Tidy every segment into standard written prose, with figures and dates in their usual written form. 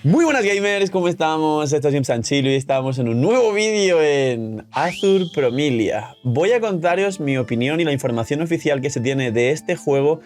Muy buenas gamers, ¿cómo estamos? Esto es Jim Sanchilo y estamos en un nuevo vídeo en Azur Promilia. Voy a contaros mi opinión y la información oficial que se tiene de este juego.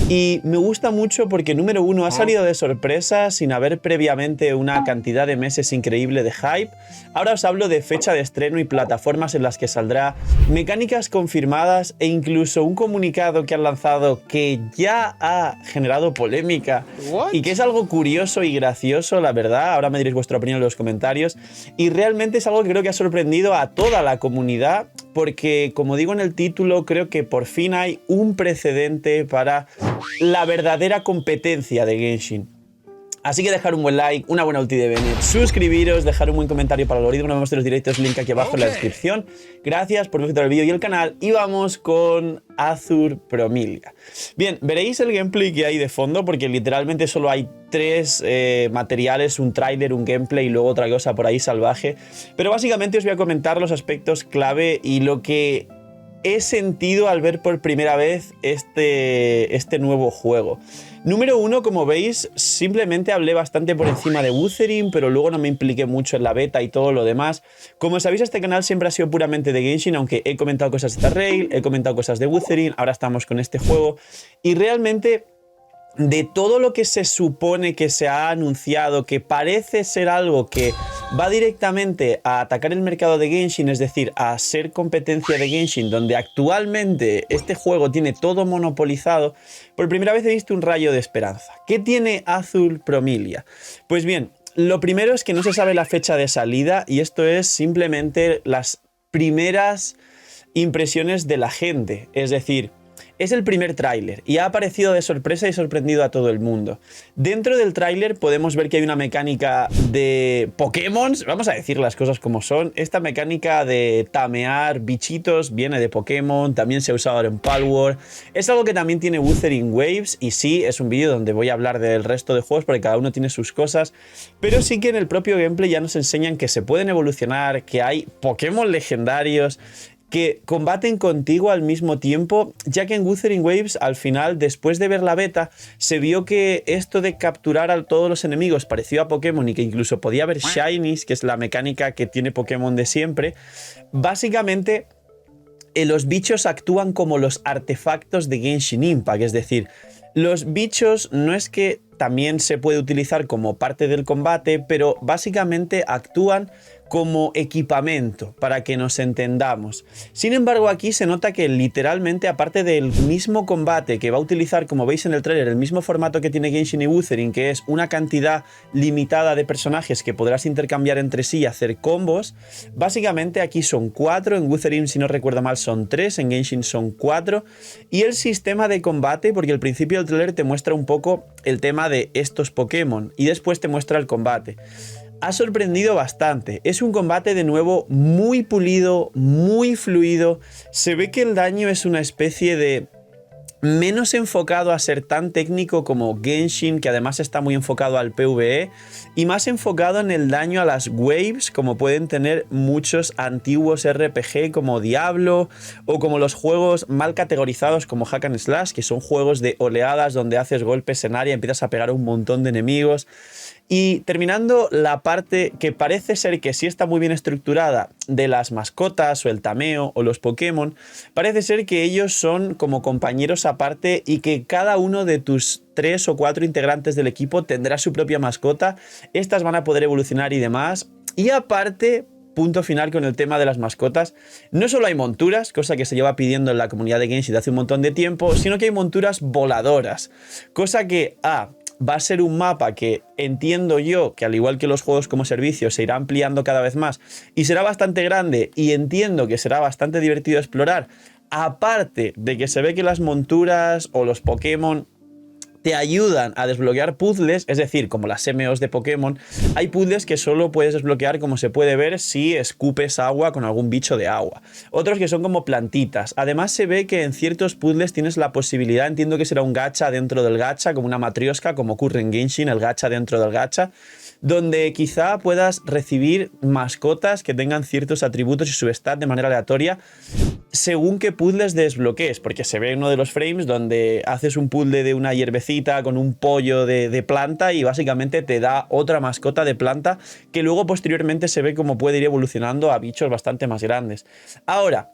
Y me gusta mucho porque, número uno, ha salido de sorpresa sin haber previamente una cantidad de meses increíble de hype. Ahora os hablo de fecha de estreno y plataformas en las que saldrá, mecánicas confirmadas e incluso un comunicado que han lanzado que ya ha generado polémica y que es algo curioso y gracioso, la verdad. Ahora me diréis vuestra opinión en los comentarios. Y realmente es algo que creo que ha sorprendido a toda la comunidad porque, como digo en el título, creo que por fin hay un precedente para la verdadera competencia de Genshin. Así que dejar un buen like, una buena ulti de Bennett, suscribiros, dejar un buen comentario para el algoritmo, nos vemos en los directos, link aquí abajo en la descripción. Gracias por visitar el vídeo y el canal y vamos con Azur Promilia. Bien, veréis el gameplay que hay de fondo porque literalmente solo hay tres materiales, un tráiler, un gameplay y luego otra cosa por ahí salvaje. Pero básicamente os voy a comentar los aspectos clave y lo que he sentido al ver por primera vez este nuevo juego. Número uno, como veis, simplemente hablé bastante por encima de Wuthering, pero luego no me impliqué mucho en la beta y todo lo demás. Como sabéis, este canal siempre ha sido puramente de Genshin, aunque he comentado cosas de Star Rail, he comentado cosas de Wuthering, ahora estamos con este juego. Y realmente, de todo lo que se supone que se ha anunciado, que parece ser algo que va directamente a atacar el mercado de Genshin, es decir, a ser competencia de Genshin, donde actualmente este juego tiene todo monopolizado, por primera vez he visto un rayo de esperanza. ¿Qué tiene Azur Promilia? Pues bien, lo primero es que no se sabe la fecha de salida y esto es simplemente las primeras impresiones de la gente, es decir, es el primer tráiler y ha aparecido de sorpresa y sorprendido a todo el mundo. Dentro del tráiler podemos ver que hay una mecánica de Pokémon, vamos a decir las cosas como son. Esta mecánica de tamear bichitos viene de Pokémon, también se ha usado ahora en Palworld. Es algo que también tiene Wuthering Waves y sí, es un vídeo donde voy a hablar del resto de juegos porque cada uno tiene sus cosas, pero sí que en el propio gameplay ya nos enseñan que se pueden evolucionar, que hay Pokémon legendarios que combaten contigo al mismo tiempo, ya que en Wuthering Waves, al final, después de ver la beta, se vio que esto de capturar a todos los enemigos pareció a Pokémon y que incluso podía haber Shinies, que es la mecánica que tiene Pokémon de siempre. Básicamente, los bichos actúan como los artefactos de Genshin Impact, es decir, los bichos no es que también se puede utilizar como parte del combate, pero básicamente actúan como equipamiento, para que nos entendamos. Sin embargo, aquí se nota que literalmente, aparte del mismo combate que va a utilizar, como veis en el trailer, el mismo formato que tiene Genshin y Wuthering, que es una cantidad limitada de personajes que podrás intercambiar entre sí y hacer combos, básicamente aquí son 4, en Wuthering, si no recuerdo mal, son 3, en Genshin son 4, y el sistema de combate, porque al principio del trailer te muestra un poco el tema de estos Pokémon, y después te muestra el combate. Ha sorprendido bastante. Es un combate de nuevo muy pulido, muy fluido. Se ve que el daño es una especie de menos enfocado a ser tan técnico como Genshin, que además está muy enfocado al PvE, y más enfocado en el daño a las waves, como pueden tener muchos antiguos RPG como Diablo, o como los juegos mal categorizados como Hack and Slash, que son juegos de oleadas donde haces golpes en área y empiezas a pegar a un montón de enemigos. Y terminando la parte que parece ser que sí está muy bien estructurada de las mascotas o el tameo o los Pokémon, parece ser que ellos son como compañeros aparte y que cada uno de tus 3 o 4 integrantes del equipo tendrá su propia mascota. Estas van a poder evolucionar y demás. Y aparte, punto final con el tema de las mascotas, no solo hay monturas, cosa que se lleva pidiendo en la comunidad de Genshin de hace un montón de tiempo, sino que hay monturas voladoras, cosa que va a ser un mapa que entiendo yo que, al igual que los juegos como servicio, se irá ampliando cada vez más y será bastante grande, y entiendo que será bastante divertido explorar, aparte de que se ve que las monturas o los Pokémon te ayudan a desbloquear puzzles, es decir, como las MOs de Pokémon, hay puzzles que solo puedes desbloquear, como se puede ver, si escupes agua con algún bicho de agua. Otros que son como plantitas. Además se ve que en ciertos puzzles tienes la posibilidad, entiendo que será un gacha dentro del gacha, como una matrioshka, como ocurre en Genshin, el gacha dentro del gacha, donde quizá puedas recibir mascotas que tengan ciertos atributos y su stat de manera aleatoria según qué puzzles desbloquees, porque se ve en uno de los frames donde haces un puzzle de una hierbecita crucecita con un pollo de planta y básicamente te da otra mascota de planta que luego posteriormente se ve cómo puede ir evolucionando a bichos bastante más grandes. Ahora,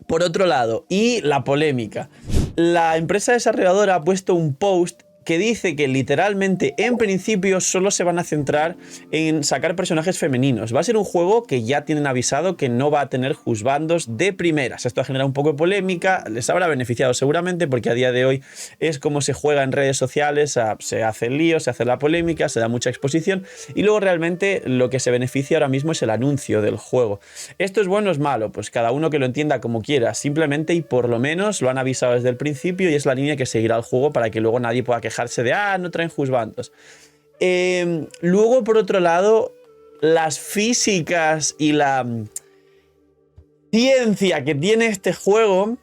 por otro lado, y la polémica. La empresa desarrolladora ha puesto un post que dice que literalmente en principio solo se van a centrar en sacar personajes femeninos. Va a ser un juego que ya tienen avisado que no va a tener juzgandos de primeras. Esto ha generado un poco de polémica, les habrá beneficiado seguramente porque a día de hoy es como se juega en redes sociales, se hace el lío, se hace la polémica, se da mucha exposición y luego realmente lo que se beneficia ahora mismo es el anuncio del juego. ¿Esto es bueno o es malo? Pues cada uno que lo entienda como quiera, simplemente y por lo menos lo han avisado desde el principio y es la línea que seguirá el juego para que luego nadie pueda quejarse de no traen juzgandos. Luego, por otro lado, las físicas y la ciencia que tiene este juego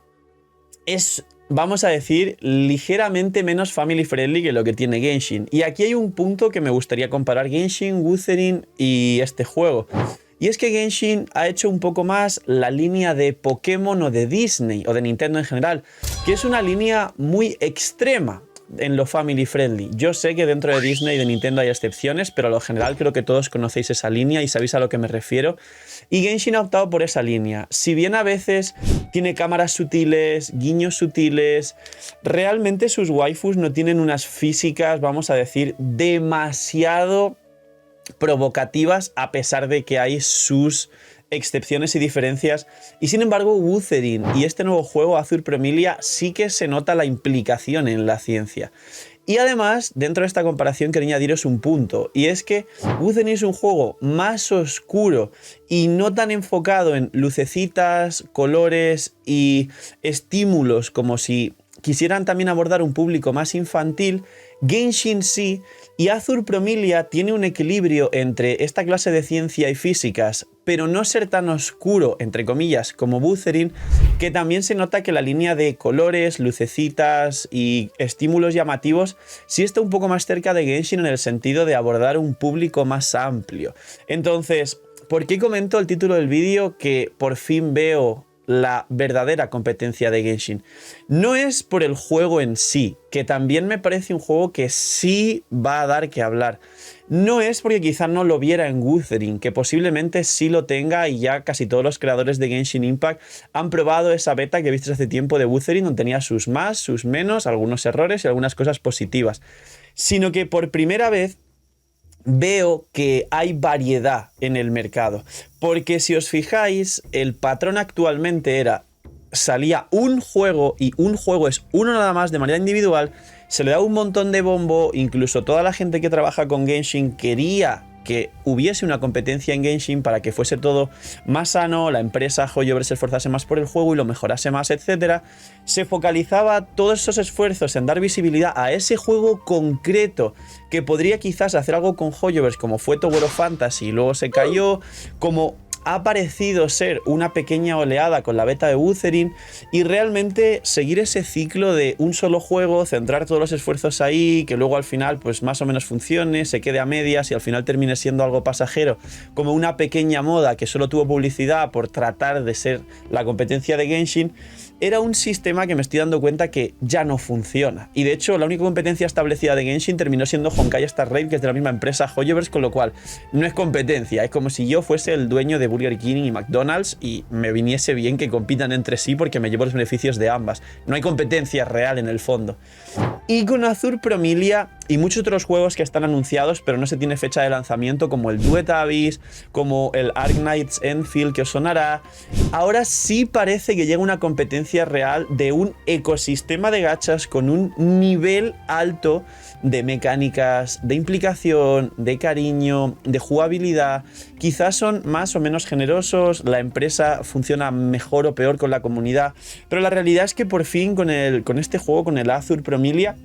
es, vamos a decir, ligeramente menos family friendly que lo que tiene Genshin. Y aquí hay un punto que me gustaría comparar Genshin, Wuthering y este juego. Y es que Genshin ha hecho un poco más la línea de Pokémon o de Disney o de Nintendo en general, que es una línea muy extrema en lo family friendly. Yo sé que dentro de Disney y de Nintendo hay excepciones, pero a lo general creo que todos conocéis esa línea y sabéis a lo que me refiero. Y Genshin ha optado por esa línea. Si bien a veces tiene cámaras sutiles, guiños sutiles, realmente sus waifus no tienen unas físicas, vamos a decir, demasiado provocativas, a pesar de que hay sus excepciones y diferencias. Y sin embargo, Wuthering y este nuevo juego, Azur Promilia, sí que se nota la implicación en la ciencia. Y además, dentro de esta comparación quería añadiros un punto, y es que Wuthering es un juego más oscuro y no tan enfocado en lucecitas, colores y estímulos como si quisieran también abordar un público más infantil. Genshin sí, y Azur Promilia tiene un equilibrio entre esta clase de ciencia y físicas, pero no ser tan oscuro, entre comillas, como Wuthering, que también se nota que la línea de colores, lucecitas y estímulos llamativos sí está un poco más cerca de Genshin en el sentido de abordar un público más amplio. Entonces, ¿por qué comento el título del vídeo que por fin veo la verdadera competencia de Genshin? No es por el juego en sí, que también me parece un juego que sí va a dar que hablar. No es porque quizá no lo viera en Wuthering, que posiblemente sí lo tenga y ya casi todos los creadores de Genshin Impact han probado esa beta que viste hace tiempo de Wuthering, donde tenía sus más, sus menos, algunos errores y algunas cosas positivas. Sino que por primera vez veo que hay variedad en el mercado, porque si os fijáis, el patrón actualmente era: salía un juego y un juego es uno nada más de manera individual, se le da un montón de bombo, incluso toda la gente que trabaja con Genshin quería que hubiese una competencia en Genshin para que fuese todo más sano, la empresa Hoyoverse se esforzase más por el juego y lo mejorase más, etc. Se focalizaba todos esos esfuerzos en dar visibilidad a ese juego concreto que podría quizás hacer algo con Hoyoverse, como fue Tower of Fantasy y luego se cayó, como ha parecido ser una pequeña oleada con la beta de Wuthering, y realmente seguir ese ciclo de un solo juego, centrar todos los esfuerzos ahí, que luego al final pues más o menos funcione, se quede a medias y al final termine siendo algo pasajero, como una pequeña moda que solo tuvo publicidad por tratar de ser la competencia de Genshin, era un sistema que me estoy dando cuenta que ya no funciona. Y de hecho la única competencia establecida de Genshin terminó siendo Honkai Star Rail, que es de la misma empresa Hoyoverse, con lo cual no es competencia, es como si yo fuese el dueño de Burger King y McDonald's y me viniese bien que compitan entre sí porque me llevo los beneficios de ambas. No hay competencia real en el fondo. Y con Azur Promilia y muchos otros juegos que están anunciados pero no se tiene fecha de lanzamiento, como el Duet Abyss, como el Arknights Endfield, que os sonará, ahora sí parece que llega una competencia real de un ecosistema de gachas con un nivel alto de mecánicas, de implicación, de cariño, de jugabilidad. Quizás son más o menos generosos, la empresa funciona mejor o peor con la comunidad, pero la realidad es que por fin con este juego, con el Azur Promilia,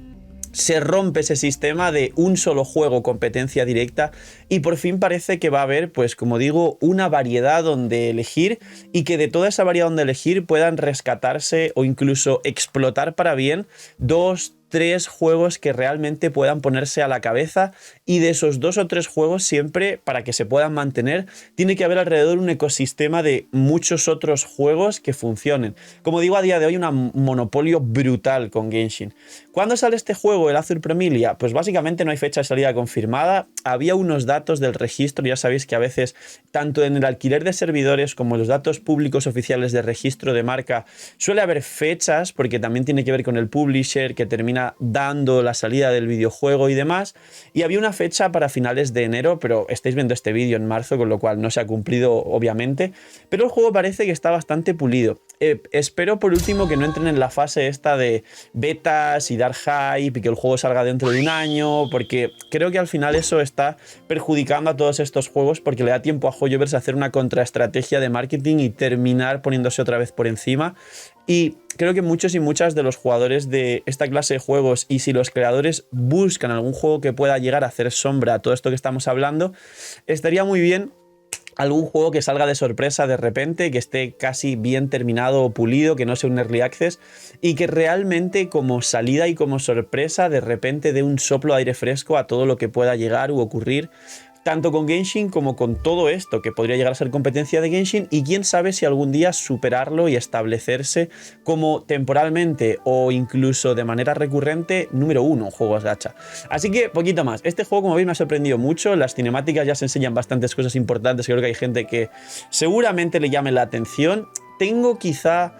se rompe ese sistema de un solo juego, competencia directa, y por fin parece que va a haber, pues como digo, una variedad donde elegir, y que de toda esa variedad donde elegir puedan rescatarse o incluso explotar para bien 2, 3 juegos que realmente puedan ponerse a la cabeza, y de esos 2 o 3 juegos siempre, para que se puedan mantener, tiene que haber alrededor un ecosistema de muchos otros juegos que funcionen. Como digo, a día de hoy un monopolio brutal con Genshin. ¿Cuándo sale este juego, el Azur Promilia? Pues básicamente no hay fecha de salida confirmada. Había unos datos del registro, ya sabéis que a veces tanto en el alquiler de servidores como en los datos públicos oficiales de registro de marca suele haber fechas, porque también tiene que ver con el publisher que termina dando la salida del videojuego y demás, y había una fecha para finales de enero, pero estáis viendo este vídeo en marzo, con lo cual no se ha cumplido obviamente, pero el juego parece que está bastante pulido. Espero por último que no entren en la fase esta de betas y dar hype y que el juego salga dentro de un año, porque creo que al final eso está perjudicando a todos estos juegos, porque le da tiempo a Hoyoverse hacer una contraestrategia de marketing y terminar poniéndose otra vez por encima. Y creo que muchos y muchas de los jugadores de esta clase de juegos, y si los creadores buscan algún juego que pueda llegar a hacer sombra a todo esto que estamos hablando, estaría muy bien algún juego que salga de sorpresa de repente, que esté casi bien terminado o pulido, que no sea un early access, y que realmente como salida y como sorpresa de repente dé un soplo de aire fresco a todo lo que pueda llegar u ocurrir, tanto con Genshin como con todo esto que podría llegar a ser competencia de Genshin, y quién sabe si algún día superarlo y establecerse como temporalmente o incluso de manera recurrente número 1 en juegos gacha. Así que poquito más. Este juego, como veis, me ha sorprendido mucho. Las cinemáticas ya se enseñan bastantes cosas importantes. Creo que hay gente que seguramente le llame la atención. Tengo quizá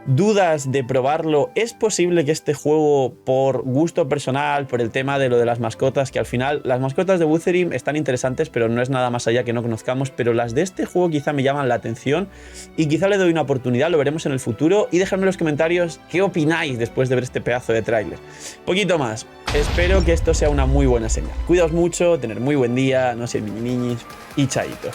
dudas de probarlo. Es posible que este juego, por gusto personal, por el tema de lo de las mascotas, que al final las mascotas de Wuthering están interesantes, pero no es nada más allá que no conozcamos, pero las de este juego quizá me llaman la atención y quizá le doy una oportunidad, lo veremos en el futuro, y dejadme en los comentarios qué opináis después de ver este pedazo de tráiler. Poquito más. Espero que esto sea una muy buena señal. Cuidaos mucho, tener muy buen día, no sé, mini niñis, y chaito.